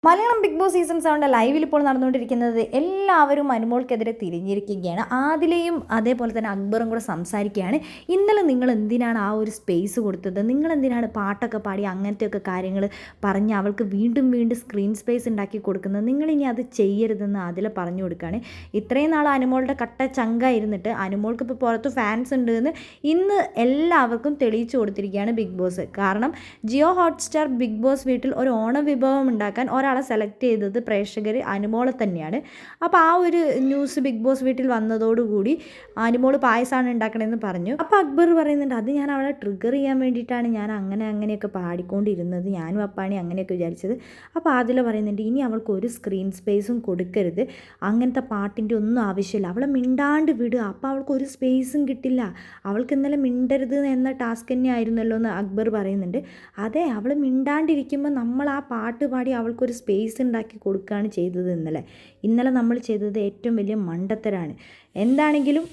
Malayalam big boss season 7 ലൈവിൽ ഇപ്പോൾ നടന്നുകൊണ്ടിരിക്കുന്നത് എല്ലാവരും അനുമോൾക്കെതിരെ തിരിഞ്ഞിരിക്കുകയാണ്. ആദിലയും അതേപോലെ തന്നെ അക്ബറും കൂടെ സംസാരിക്കുകയാണ്. ഇന്നലെ നിങ്ങൾ എന്തിനാണ് ആ ഒരു സ്പേസ് കൊടുത്തത്, നിങ്ങൾ എന്തിനാണ് പാട്ടൊക്കെ പാടി അങ്ങനത്തെയൊക്കെ കാര്യങ്ങൾ പറഞ്ഞ് അവൾക്ക് വീണ്ടും വീണ്ടും സ്ക്രീൻ സ്പേസ് ഉണ്ടാക്കി കൊടുക്കുന്നത്, നിങ്ങളിനി അത് ചെയ്യരുതെന്ന് ആദില പറഞ്ഞു കൊടുക്കുകയാണ്. ഇത്രയും നാൾ അനുമോളുടെ കട്ട ചങ്കായിരുന്നിട്ട് അനുമോൾക്ക് ഇപ്പോൾ പുറത്ത് ഫാൻസ് ഉണ്ട് എന്ന് ഇന്ന് എല്ലാവർക്കും തെളിയിച്ചു കൊടുത്തിരിക്കുകയാണ് ബിഗ് ബോസ്. കാരണം ജിയോ ഹോട്ട്സ്റ്റാർ ബിഗ് ബോസ് വീട്ടിൽ ഒരു ഓണവിഭവം ഉണ്ടാക്കാൻ ഒരാളെ സെലക്ട് ചെയ്തത് പ്രേക്ഷകർ അനുമോളെ തന്നെയാണ്. അപ്പോൾ ആ ഒരു ന്യൂസ് ബിഗ് ബോസ് വീട്ടിൽ വന്നതോടുകൂടി അനുമോൾ പായസമാണ് ഉണ്ടാക്കണമെന്ന് പറഞ്ഞു. അപ്പോൾ അക്ബർ പറയുന്നുണ്ട്, അത് ഞാൻ അവളെ ട്രിഗർ ചെയ്യാൻ വേണ്ടിയിട്ടാണ് ഞാൻ അങ്ങനെയൊക്കെ പാടിക്കൊണ്ടിരുന്നത്, ഞാനും അപ്പാണി അങ്ങനെയൊക്കെ വിചാരിച്ചത്. അപ്പോൾ ആദില പറയുന്നുണ്ട്, ഇനി അവൾക്ക് ഒരു സ്ക്രീൻ സ്പേസും കൊടുക്കരുത്, അങ്ങനത്തെ പാട്ടിൻ്റെ ഒന്നും ആവശ്യമില്ല, അവളെ മിണ്ടാണ്ട് വിടുക, അപ്പോൾ അവൾക്ക് ഒരു സ്പേസും കിട്ടില്ല, അവൾക്ക് ഇന്നലെ മിണ്ടരുത് എന്ന ടാസ്ക് തന്നെ ആയിരുന്നല്ലോ എന്ന് അക്ബർ പറയുന്നുണ്ട്. അതെ, അവൾ മിണ്ടാണ്ടിരിക്കുമ്പോൾ നമ്മൾ ആ പാട്ട് പാടി അവൾക്കൊരു സ്പേസ് ഉണ്ടാക്കി കൊടുക്കുകയാണ് ചെയ്തത്. ഇന്നലെ നമ്മൾ ചെയ്തത് ഏറ്റവും വലിയ മണ്ടത്തരാണ്. എന്താണെങ്കിലും